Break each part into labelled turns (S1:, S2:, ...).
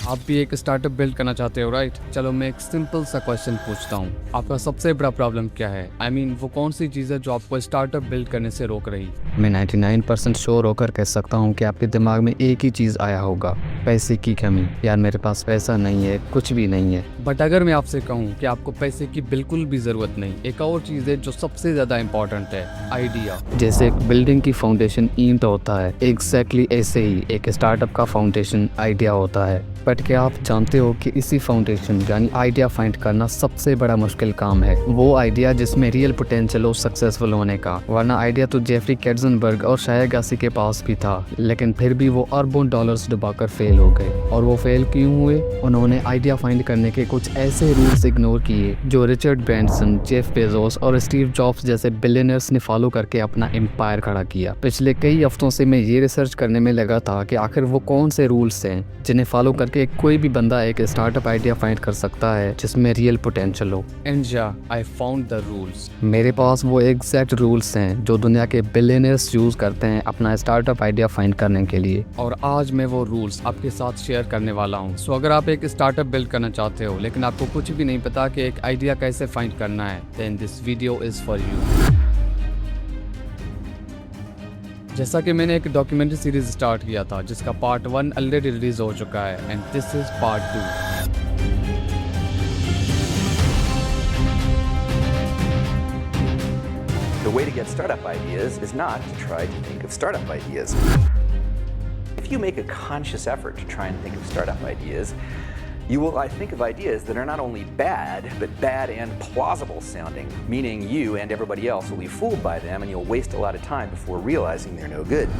S1: आप भी एक स्टार्टअप बिल्ड करना चाहते हो, राइट? चलो मैं एक सिंपल सा क्वेश्चन पूछता हूँ, आपका सबसे बड़ा प्रॉब्लम क्या है? आई मीन वो कौन सी चीज़ है जो आपको स्टार्टअप बिल्ड करने से रोक रही?
S2: मैं 99% श्योर होकर कह सकता हूँ कि आपके दिमाग में एक ही चीज़ आया होगा, पैसे की कमी। यार मेरे पास पैसा नहीं है, कुछ भी नहीं है।
S1: बट अगर मैं आपसे कहूँ कि आपको पैसे की बिल्कुल भी ज़रूरत नहीं, एक और चीज़ है जो सबसे ज़्यादा इंपॉर्टेंट है, आइडिया।
S2: जैसे एक बिल्डिंग की फाउंडेशन ईंट होता है, एग्जैक्टली ऐसे ही एक स्टार्टअप का फाउंडेशन आइडिया होता है। बट क्या आप जानते हो कि इसी फाउंडेशन यानी आइडिया फाइंड करना सबसे बड़ा मुश्किल काम है। वो आइडिया जिसमें रियल पोटेंशियल हो सक्सेसफुल होने का। वरना आइडिया तो जेफरी कैटजनबर्ग और शाया गासी के पास भी था, लेकिन फिर भी वो अरबों डॉलर्स डुबाकर फेल हो गए। और वो फेल क्यों हुए? उन्होंने आइडिया फाइंड करने के कुछ ऐसे रूल्स इग्नोर किए जो रिचर्ड ब्रांसन, जेफ बेजोस और स्टीव जॉब्स जैसे बिलियनर्स ने फॉलो करके अपना एम्पायर खड़ा किया। पिछले कई हफ्तों से मैं ये रिसर्च करने में लगा था कि आखिर वो कौन से रूल्स हैं जिन्हें फॉलो करके कोई भी बंदा एक स्टार्टअप आइडिया फाइंड कर सकता है जिसमें रियल पोटेंशियल हो।
S1: एंड या आई फाउंड द रूल्स।
S2: मेरे पास वो एग्जैक्ट रूल्स हैं जो दुनिया के बिलियनर्स यूज करते हैं अपना स्टार्टअप आइडिया फाइंड करने के लिए।
S1: और आज मैं वो रूल्स आपके साथ शेयर करने वाला हूँ। सो अगर आप एक स्टार्टअप बिल्ड करना चाहते हो लेकिन आपको कुछ भी नहीं पता कि एक आइडिया कैसे फाइंड करना है, then this video is for you. जैसा कि मैंने एक डॉक्यूमेंट्री सीरीज स्टार्ट किया था जिसका पार्ट 1 ऑलरेडी रिलीज हो चुका है and this is part 2।
S3: The way to get startup ideas is not to try to think of startup ideas. If you make a conscious effort to try and think of startup ideas, you will think of ideas that are not only bad, but bad and plausible sounding, meaning you and everybody else will be fooled by them and you'll waste a lot of time before realizing they're no good.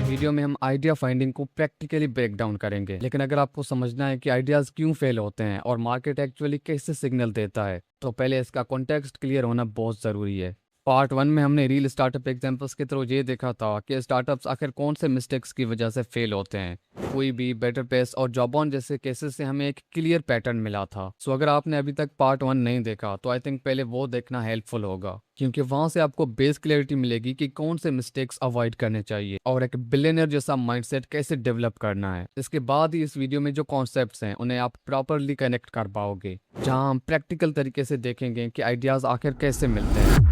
S1: Video में हम idea finding को practically break down करेंगे, लेकिन अगर आपको समझना है कि आइडियाज क्यों फेल होते हैं और मार्केट एक्चुअली कैसे सिग्नल देता है, तो पहले इसका कॉन्टेक्स्ट क्लियर होना बहुत ज़रूरी है। पार्ट 1 में हमने रियल स्टार्टअप एग्जांपल्स के थ्रू ये देखा था कि स्टार्टअप्स आखिर कौन से मिस्टेक्स की वजह से फेल होते हैं। कोई भी, बेटर पेस और जॉबऑन जैसे केसेस से हमें एक क्लियर पैटर्न मिला था। सो अगर आपने अभी तक पार्ट 1 नहीं देखा तो आई थिंक पहले वो देखना हेल्पफुल होगा, क्योंकि वहां से आपको बेस क्लैरिटी मिलेगी कि कौन से मिस्टेक्स अवॉइड करने चाहिए और एक बिलियनर जैसा माइंडसेट कैसे डेवलप करना है। इसके बाद ही इस वीडियो में जो कॉन्सेप्ट्स हैं उन्हें आप प्रॉपरली कनेक्ट कर पाओगे, जहां हम प्रैक्टिकल तरीके से देखेंगे कि आइडियाज आखिर कैसे मिलते हैं।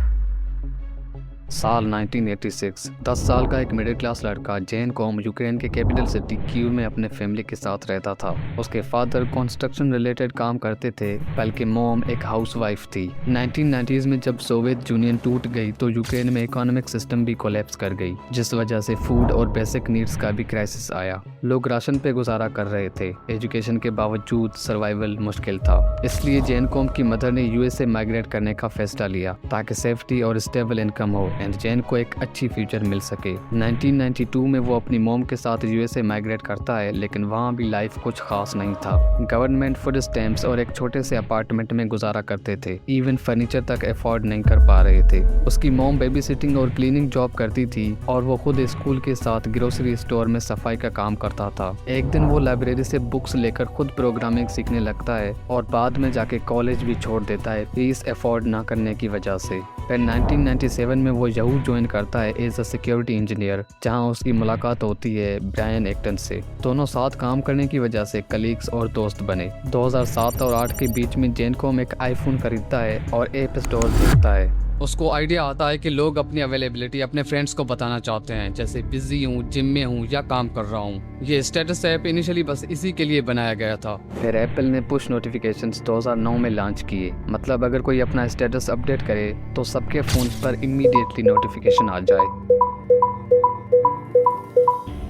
S2: साल 1986, 10 साल का एक मिडिल क्लास लड़का जैन कॉम यूक्रेन के कैपिटल सिटी कीव में अपने फैमिली के साथ रहता था। उसके फादर कंस्ट्रक्शन रिलेटेड काम करते थे, बल्कि मॉम एक हाउसवाइफ थी। 1990s में जब सोवियत यूनियन टूट गई तो यूक्रेन में इकोनॉमिक सिस्टम भी कोलैप्स कर गई, जिस वजह से फूड और बेसिक नीड्स का भी क्राइसिस आया। लोग राशन पे गुजारा कर रहे थे। एजुकेशन के बावजूद सर्वाइवल मुश्किल था। इसलिए जैन कॉम की मदर ने यूएसए माइग्रेट करने का फैसला लिया ताकि सेफ्टी और स्टेबल इनकम हो एंड जैन को एक अच्छी फ्यूचर मिल सके। 1992 में वो अपनी मॉम के साथ यूएसए माइग्रेट करता है, लेकिन वहाँ भी लाइफ कुछ खास नहीं था। गवर्नमेंट फूड स्टैम्प्स और एक छोटे से अपार्टमेंट में गुजारा करते थे। इवन फर्नीचर तक अफोर्ड नहीं कर पा रहे थे। उसकी मॉम बेबी सिटिंग और क्लीनिंग जॉब करती थी और वो खुद स्कूल के साथ ग्रोसरी स्टोर में सफाई का काम करता था। एक दिन वो लाइब्रेरी से बुक्स लेकर खुद प्रोग्रामिंग सीखने लगता है और बाद में जाके कॉलेज भी छोड़ देता है फीस अफोर्ड ना करने की वजह से। फिर 1997 में वो यहू ज्वाइन करता है एज अ सिक्योरिटी इंजीनियर, जहां उसकी मुलाकात होती है ब्रायन एक्टन से। दोनों साथ काम करने की वजह से कलीग्स और दोस्त बने। 2007 और 8 के बीच में जैन कॉम एक आईफोन खरीदता है और ऐप स्टोर देखता है।
S1: उसको आइडिया आता है कि लोग अपनी अवेलेबिलिटी अपने फ्रेंड्स को बताना चाहते हैं, जैसे बिजी हूँ, जिम में हूँ या काम कर रहा हूँ। ये स्टेटस ऐप इनिशियली बस इसी के लिए बनाया गया था।
S2: फिर एप्पल ने पुश नोटिफिकेशंस 2009 में लॉन्च किए। मतलब अगर कोई अपना स्टेटस अपडेट करे तो सबके फोन पर इमीडिएटली नोटिफिकेशन आ जाए।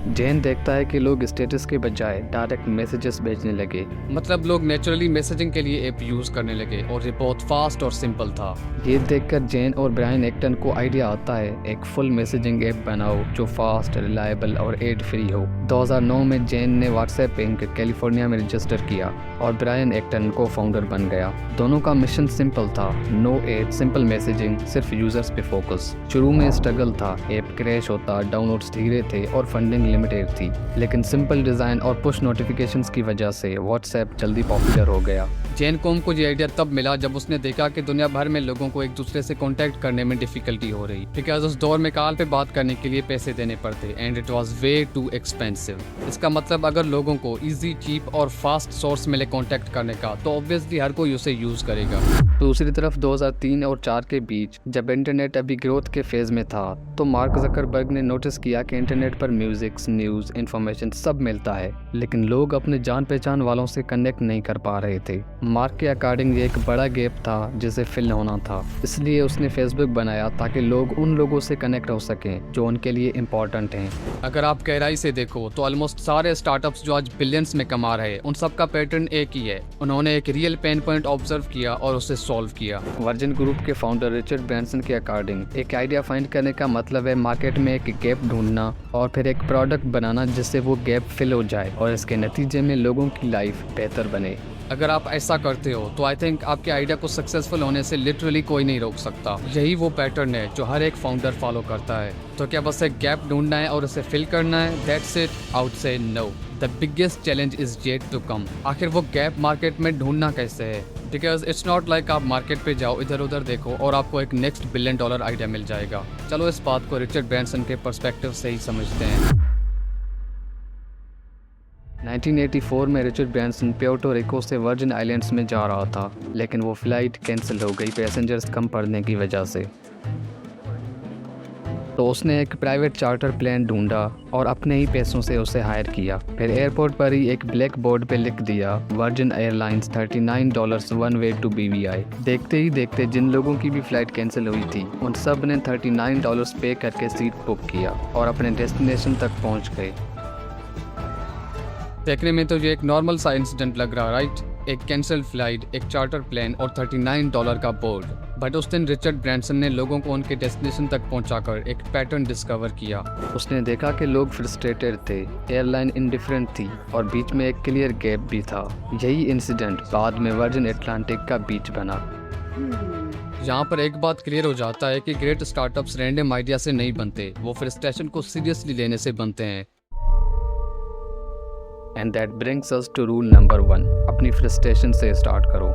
S2: जैन देखता है कि लोग स्टेटस के बजाय डायरेक्ट मैसेजेस भेजने लगे।
S1: मतलब लोग नेचुरली मैसेजिंग के लिए ऐप यूज करने लगे और ये बहुत फास्ट और सिंपल था।
S2: ये देखकर जैन और ब्रायन एक्टन को आइडिया आता है एक फुल मैसेजिंग ऐप बनाओ जो फास्ट, रिलायबल और एड फ्री हो। 2009 में जैन ने व्हाट्सएप इंक कैलिफोर्निया में रजिस्टर किया और ब्रायन एक्टन को फाउंडर बन गया। दोनों का मिशन सिंपल था, नो एड, सिंपल मैसेजिंग, सिर्फ यूजर्स पे फोकस। शुरू में स्ट्रगल था, ऐप क्रैश होता, डाउनलोड्स धीरे थे और फंडिंग लिमिटेड लिमिटेड थी, लेकिन सिंपल डिज़ाइन और पुश नोटिफिकेशंस की वजह से व्हाट्सएप जल्दी पॉपुलर हो गया।
S1: जेन कॉम को ये आइडिया तब मिला जब उसने देखा कि दुनिया भर में लोगों को एक दूसरे से कांटेक्ट करने में डिफिकल्टी हो रही, बिकॉज उस दौर में कॉल पे बात करने के लिए पैसे देने पड़ते and it was way too expensive. इसका मतलब अगर लोगों को इजी, चीप और फास्ट सोर्स मिले कांटेक्ट करने का तो ऑब्वियसली हर कोई उसे यूज करेगा।
S2: दूसरी तरफ 2003 और 4 के बीच जब इंटरनेट अभी ग्रोथ के फेज में था तो मार्क जकरबर्ग ने नोटिस किया कि इंटरनेट पर म्यूजिक, न्यूज़, इन्फॉर्मेशन सब मिलता है, लेकिन लोग अपने जान पहचान वालों से कनेक्ट नहीं कर पा रहे थे। मार्क के अकॉर्डिंग ये एक बड़ा गैप था जिसे फिल होना था, इसलिए उसने फेसबुक बनाया ताकि लोग उन लोगों से कनेक्ट हो सकें जो उनके लिए इम्पोर्टेंट हैं।
S1: अगर आप गहराई से देखो तो ऑलमोस्ट सारे स्टार्टअप्स जो आज बिलियंस में कमा रहे हैं उन सब का पैटर्न एक ही है, उन्होंने एक रियल पेन पॉइंट ऑब्जर्व किया और उसे सॉल्व किया।
S2: वर्जिन ग्रुप के फाउंडर रिचर्ड ब्रांसन के अकॉर्डिंग एक आइडिया फाइंड करने का मतलब है मार्केट में एक गैप ढूंढना और फिर एक प्रोडक्ट बनाना जिससे वो गैप फिल हो जाए और इसके नतीजे में लोगों की लाइफ बेहतर बने।
S1: अगर आप ऐसा करते हो तो आई थिंक आपके आइडिया को सक्सेसफुल होने से लिटरली कोई नहीं रोक सकता। यही वो पैटर्न है जो हर एक फाउंडर फॉलो करता है। तो क्या बस एक गैप ढूंढना है और उसे फिल करना है? That's it. I would say no, the biggest challenge is yet to come. आखिर वो गैप मार्केट में ढूंढना कैसे है? बिकॉज इट्स नॉट लाइक आप मार्केट पे जाओ, इधर उधर देखो और आपको एक नेक्स्ट $1 बिलियन आइडिया मिल जाएगा। चलो इस बात को रिचर्ड ब्रांसन के पर्सपेक्टिव से ही समझते हैं।
S2: 1984 में रिचर्ड ब्रांसन प्यूर्टो रिको से वर्जिन आइलैंड्स में जा रहा था, लेकिन वो फ्लाइट कैंसिल हो गई पैसेंजर्स कम पड़ने की वजह से। तो उसने एक प्राइवेट चार्टर प्लेन ढूंढा और अपने ही पैसों से उसे हायर किया। फिर एयरपोर्ट पर ही एक ब्लैक बोर्ड पे लिख दिया Virgin Airlines $39 one way to BVI। देखते ही देखते जिन लोगों की भी फ्लाइट कैंसिल हुई थी उन सब ने $39 पे करके सीट बुक किया और अपने डेस्टिनेशन तक पहुंच गए।
S1: देखने में तो ये एक नॉर्मल सा इंसिडेंट लग रहा, राइट? एक कैंसिल फ्लाइट, एक चार्टर प्लेन और $39 का बोर्ड। बट उस दिन रिचर्ड ब्रांसन ने लोगों को उनके डेस्टिनेशन तक पहुंचाकर एक पैटर्न डिस्कवर किया।
S2: उसने देखा कि लोग फ्रस्ट्रेटेड थे, एयरलाइन इंडिफरेंट थी और बीच में एक क्लियर गैप भी था। यही इंसिडेंट बाद में वर्जिन अटलांटिक का बीच बना।
S1: यहाँ पर एक बात क्लियर हो जाता है कि ग्रेट स्टार्टअप्स रैंडम आइडिया से नहीं बनते, वो फ्रस्ट्रेशन को सीरियसली लेने से बनते हैं।
S2: And that brings us to rule number 1, अपनी फ्रस्ट्रेशन से स्टार्ट करो।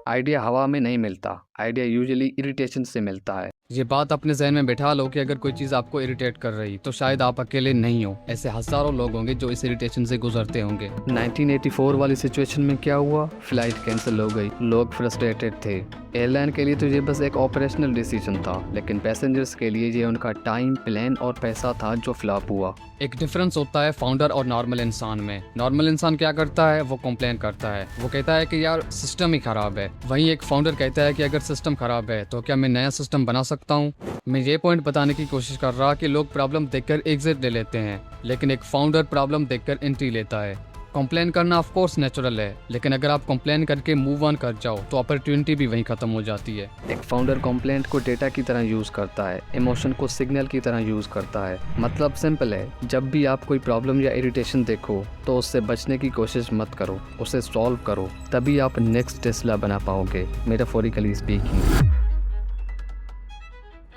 S2: आइडिया हवा में नहीं मिलता, आइडिया यूजुअली इरिटेशन से मिलता है।
S1: ये बात अपने जहन में बैठा लो कि अगर कोई चीज़ आपको इरिटेट कर रही तो शायद आप अकेले नहीं हो, ऐसे हजारों लोग होंगे जो इस इरिटेशन से गुजरते होंगे।
S2: 1984 वाली सिचुएशन में क्या हुआ? फ्लाइट कैंसिल हो गई, लोग फ्रस्ट्रेटेड थे। एयरलाइन के लिए तो ये बस एक ऑपरेशनल डिसीजन था, लेकिन पैसेंजर्स के लिए ये उनका टाइम, प्लान और पैसा था जो फ्लॉप हुआ।
S1: एक डिफरेंस होता है फाउंडर और नॉर्मल इंसान में। नॉर्मल इंसान क्या करता है? वो कंप्लेन करता है, वो कहता है कि यार सिस्टम ही खराब है। वहीं एक फाउंडर कहता है कि अगर सिस्टम खराब है तो क्या मैं नया सिस्टम बना सकता हूँ? मैं ये पॉइंट बताने की कोशिश कर रहा कि लोग प्रॉब्लम देखकर एग्जिट ले लेते हैं, लेकिन एक फाउंडर प्रॉब्लम देखकर एंट्री लेता है। कंप्लेन करना ऑफ कोर्स नेचुरल है, लेकिन अगर आप कंप्लेन करके मूव ऑन कर जाओ तो अपॉर्चुनिटी भी वहीं खत्म हो जाती है।
S2: एक फाउंडर कंप्लेंट को डेटा की तरह यूज़ करता है, इमोशन को सिग्नल की तरह यूज़ करता है। मतलब सिंपल है, जब भी आप कोई प्रॉब्लम या इरिटेशन देखो तो उससे बचने की कोशिश मत करो, उसे सॉल्व करो, तभी आप नेक्स्ट टेस्ला बना पाओगे, मेटाफोरिकली स्पीकिंग।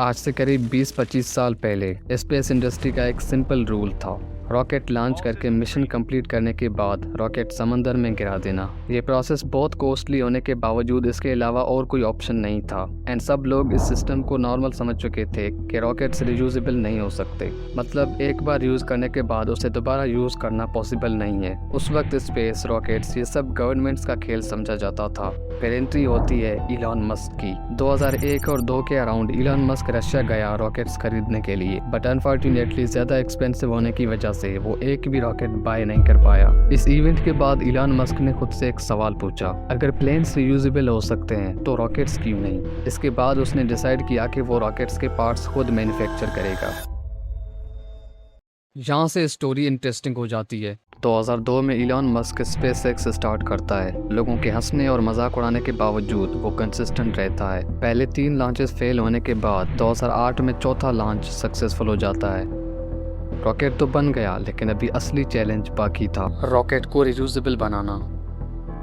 S2: आज से करीब 20-25 साल पहले स्पेस इंडस्ट्री का एक सिंपल रूल था, रॉकेट लॉन्च करके मिशन कंप्लीट करने के बाद रॉकेट समंदर में गिरा देना। ये प्रोसेस बहुत कॉस्टली होने के बावजूद इसके अलावा और कोई ऑप्शन नहीं था एंड सब लोग इस सिस्टम को नॉर्मल समझ चुके थे कि रॉकेट्स रियूजेबल नहीं हो सकते। मतलब एक बार यूज़ करने के बाद उसे दोबारा यूज़ करना पॉसिबल नहीं है। उस वक्त स्पेस, रॉकेट्स ये सब गवर्नमेंट्स का खेल समझा जाता था। फिर एंट्री होती है इलॉन मस्क की। 2001 और 2 के अराउंड इलॉन मस्क रशिया गया रॉकेट्स खरीदने के लिए, बट अनफॉर्चुनेटली ज़्यादा एक्सपेंसिव होने की वजह से वो एक भी रॉकेट बाय नहीं कर पाया। इस इवेंट के बाद इलॉन मस्क ने खुद से एक सवाल पूछा, अगर प्लेन्स रियूजेबल हो सकते हैं तो रॉकेट्स क्यों नहीं? इसके बाद उसने डिसाइड किया कि वो रॉकेट्स के पार्ट्स खुद मैन्युफैक्चर करेगा।
S1: यहाँ से स्टोरी इंटरेस्टिंग हो जाती है।
S2: 2002 में इलॉन मस्क स्पेसएक्स स्टार्ट करता है। लोगों के हंसने और मजाक उड़ाने के बावजूद वो कंसिस्टेंट रहता है। पहले 3 लॉन्चेस फेल होने के बाद 2008 में चौथा लॉन्च सक्सेसफुल हो जाता है। रॉकेट तो बन गया, लेकिन अभी असली चैलेंज बाकी था, रॉकेट को रियूजेबल बनाना।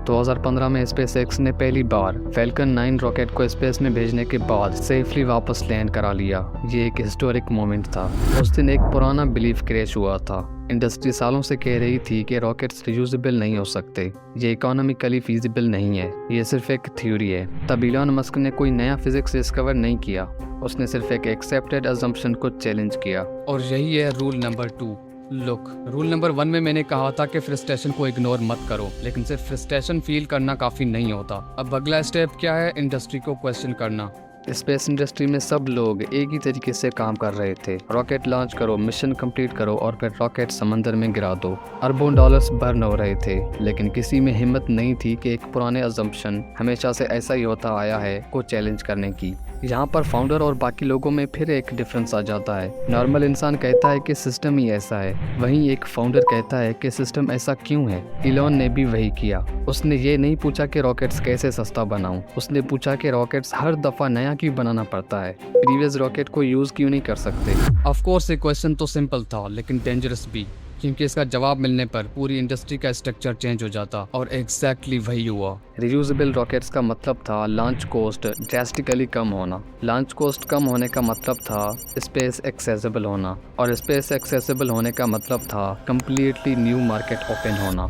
S2: 2015 में स्पेसएक्स ने पहली बार फैल्कन 9 रॉकेट को स्पेस में भेजने के बाद सेफली वापस लैंड करा लिया। ये एक हिस्टोरिक मोमेंट था। उस दिन एक पुराना बिलीफ क्रैश हुआ था। इंडस्ट्री सालों से कह रही थी कि रॉकेट्स रियूजेबल नहीं हो सकते, ये इकोनॉमिकली फीजिबल नहीं है, ये सिर्फ एक थ्योरी है। तब इलॉन मस्क ने कोई नया फिजिक्स डिस्कवर नहीं किया, उसने सिर्फ एक एक्सेप्टेड अजम्पशन को चैलेंज किया।
S1: और यही है rule number 2। Look, rule number 1 में मैंने कहा था कि फ्रस्ट्रेशन को इग्नोर मत करो, लेकिन सिर्फ फ्रस्ट्रेशन फील करना काफ़ी नहीं होता। अब अगला स्टेप क्या है? इंडस्ट्री को क्वेश्चन करना।
S2: स्पेस इंडस्ट्री में सब लोग एक ही तरीके से काम कर रहे थे। रॉकेट लॉन्च करो, मिशन कंप्लीट करो और फिर रॉकेट समंदर में गिरा दो। अरबों डॉलर्स बर्न हो रहे थे, लेकिन किसी में हिम्मत नहीं थी कि एक पुराने अजम्पशन हमेशा से ऐसा ही होता आया है को चैलेंज करने की। यहाँ पर फाउंडर और बाकी लोगों में फिर एक डिफरेंस आ जाता है। नॉर्मल इंसान कहता है कि सिस्टम ही ऐसा है, वहीं एक फाउंडर कहता है कि सिस्टम ऐसा क्यों है। इलॉन ने भी वही किया। उसने ये नहीं पूछा कि रॉकेट्स कैसे सस्ता बनाऊं, उसने पूछा कि रॉकेट्स हर दफ़ा नया क्यों बनाना पड़ता है, प्रीवियस रॉकेट को यूज़ क्यों नहीं कर सकते।
S1: ऑफ कोर्स ये क्वेश्चन तो सिंपल था, लेकिन डेंजरस भी, क्योंकि इसका जवाब मिलने पर पूरी इंडस्ट्री का स्ट्रक्चर चेंज हो जाता। और एग्जैक्टली वही हुआ।
S2: रियूजेबल रॉकेट्स का मतलब था लॉन्च कॉस्ट ड्रास्टिकली कम होना। लॉन्च कॉस्ट कम होने का मतलब था स्पेस एक्सेसिबल होना, और स्पेस एक्सेसिबल होने का मतलब था कम्प्लीटली न्यू मार्केट ओपन होना।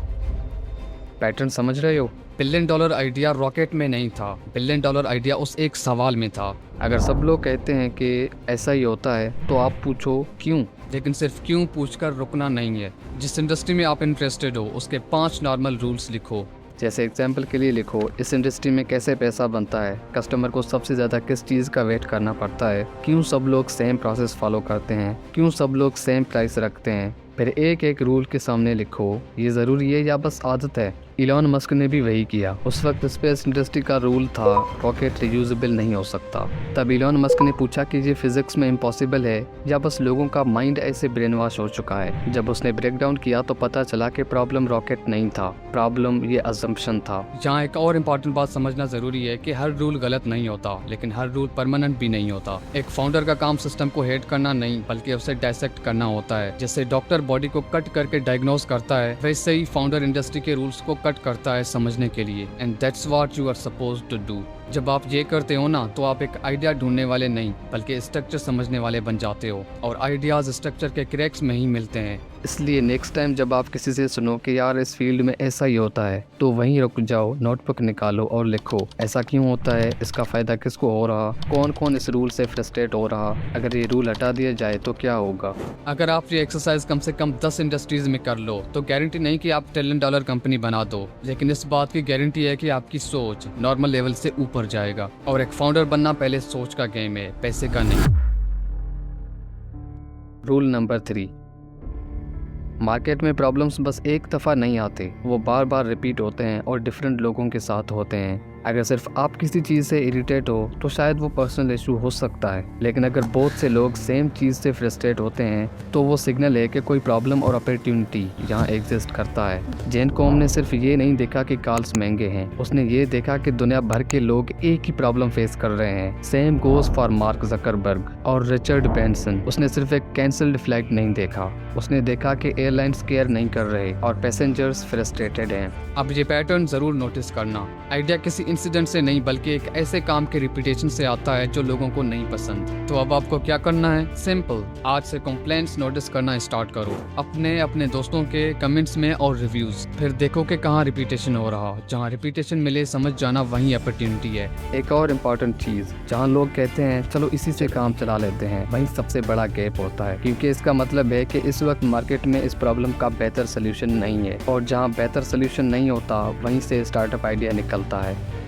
S2: पैटर्न समझ रहे हो?
S1: $1 बिलियन आइडिया रॉकेट में नहीं था, $1 बिलियन आइडिया उस एक सवाल में था।
S2: अगर सब लोग कहते हैं कि ऐसा ही होता है तो आप पूछो क्यों।
S1: लेकिन सिर्फ क्यों पूछकर रुकना नहीं है। जिस इंडस्ट्री में आप इंटरेस्टेड हो उसके 5 नॉर्मल रूल्स लिखो।
S2: जैसे एग्जाम्पल के लिए लिखो, इस इंडस्ट्री में कैसे पैसा बनता है, कस्टमर को सबसे ज़्यादा किस चीज़ का वेट करना पड़ता है, क्यों सब लोग सेम प्रोसेस फॉलो करते हैं, क्यों सब लोग सेम प्राइस रखते हैं। फिर एक एक रूल के सामने लिखो, ये ज़रूरी है या बस आदत है। इलॉन मस्क ने भी वही किया। उस वक्त स्पेस इंडस्ट्री का रूल था रॉकेट रियूजेबल नहीं हो सकता। तब इलॉन मस्क ने पूछा कि ये फिजिक्स में इम्पॉसिबल है या बस लोगों का माइंड ऐसे ब्रेन वॉश हो चुका है। जब उसने ब्रेक डाउन किया तो पता चला कि प्रॉब्लम रॉकेट नहीं था, प्रॉब्लम ये अजम्पशन था।
S1: यहाँ एक और इम्पॉर्टेंट बात समझना ज़रूरी है कि हर रूल गलत नहीं होता, लेकिन हर रूल परमानेंट भी नहीं होता। एक फाउंडर का काम सिस्टम को हेट करना नहीं, बल्कि उसे डायसेक्ट करना होता है। जैसे डॉक्टर बॉडी को कट करके डायग्नोज करता है, वैसे ही फाउंडर इंडस्ट्री के रूल्स को कट करता है समझने के लिए। And that's what you are supposed to do. जब आप ये करते हो ना, तो आप एक आइडिया ढूंढने वाले नहीं, बल्कि स्ट्रक्चर समझने वाले बन जाते हो। और आइडियाज स्ट्रक्चर के क्रैक्स में ही मिलते हैं।
S2: इसलिए नेक्स्ट टाइम जब आप किसी से सुनो कि यार इस फील्ड में ऐसा ही होता है, तो वहीं रुक जाओ, नोटबुक निकालो और लिखो ऐसा क्यों होता है, इसका फ़ायदा किसको हो रहा, कौन कौन इस रूल से फ्रस्ट्रेट हो रहा, अगर ये रूल हटा दिया जाए तो क्या होगा।
S1: अगर आप ये एक्सरसाइज कम से कम 10 इंडस्ट्रीज में कर लो, तो गारंटी नहीं कि आप $1 ट्रिलियन कंपनी बना दो, लेकिन इस बात की गारंटी है कि आपकी सोच नॉर्मल लेवल से ऊपर जाएगा। और एक फाउंडर बनना पहले सोच का गेम है, पैसे का नहीं।
S2: रूल नंबर 3, मार्केट में प्रॉब्लम्स बस एक दफ़ा नहीं आते, वो बार बार रिपीट होते हैं और डिफरेंट लोगों के साथ होते हैं। अगर सिर्फ आप किसी चीज़ से इरिटेट हो तो शायद वो पर्सनल इशू हो सकता है, लेकिन अगर बहुत से लोग सेम चीज़ से फ्रस्ट्रेट होते हैं तो वो सिग्नल है कि कोई प्रॉब्लम और अपॉर्चुनिटी यहाँ एग्जिस्ट करता है। जेन कॉम ने सिर्फ ये नहीं देखा कि कार्स महंगे हैं, उसने ये देखा कि दुनिया भर के लोग एक ही प्रॉब्लम फेस कर रहे हैं। Same goes for mark Zuckerberg और रिचर्ड ब्रैंसन। उसने सिर्फ एक कैंसल्ड फ्लाइट नहीं देखा, उसने देखा कि एयरलाइंस केयर नहीं कर रहे और पैसेंजर्स फ्रस्ट्रेटेड हैं।
S1: अब ये पैटर्न जरूर नोटिस करना। आइडिया किसी इंसिडेंट से नहीं, बल्कि एक ऐसे काम के रिपीटेशन से आता है जो लोगों को नहीं पसंद। तो अब आपको क्या करना है? सिंपल, आज से कंप्लेंट्स नोटिस करना स्टार्ट करो, अपने दोस्तों के कमेंट्स में और रिव्यूज। फिर देखो कि कहाँ रिपीटेशन हो रहा। जहाँ रिपीटेशन मिले समझ जाना वही अपॉर्चुनिटी है।
S2: एक और इम्पॉर्टेंट चीज़, जहाँ लोग कहते हैं चलो इसी से काम चला लेते हैं, वहीं सबसे बड़ा गैप होता है, क्योंकि इसका मतलब है कि इस वक्त मार्केट में इस प्रॉब्लम का बेहतर सोल्यूशन नहीं है, और जहाँ बेहतर सोल्यूशन नहीं होता वहीं से स्टार्टअप आइडिया निकलता है।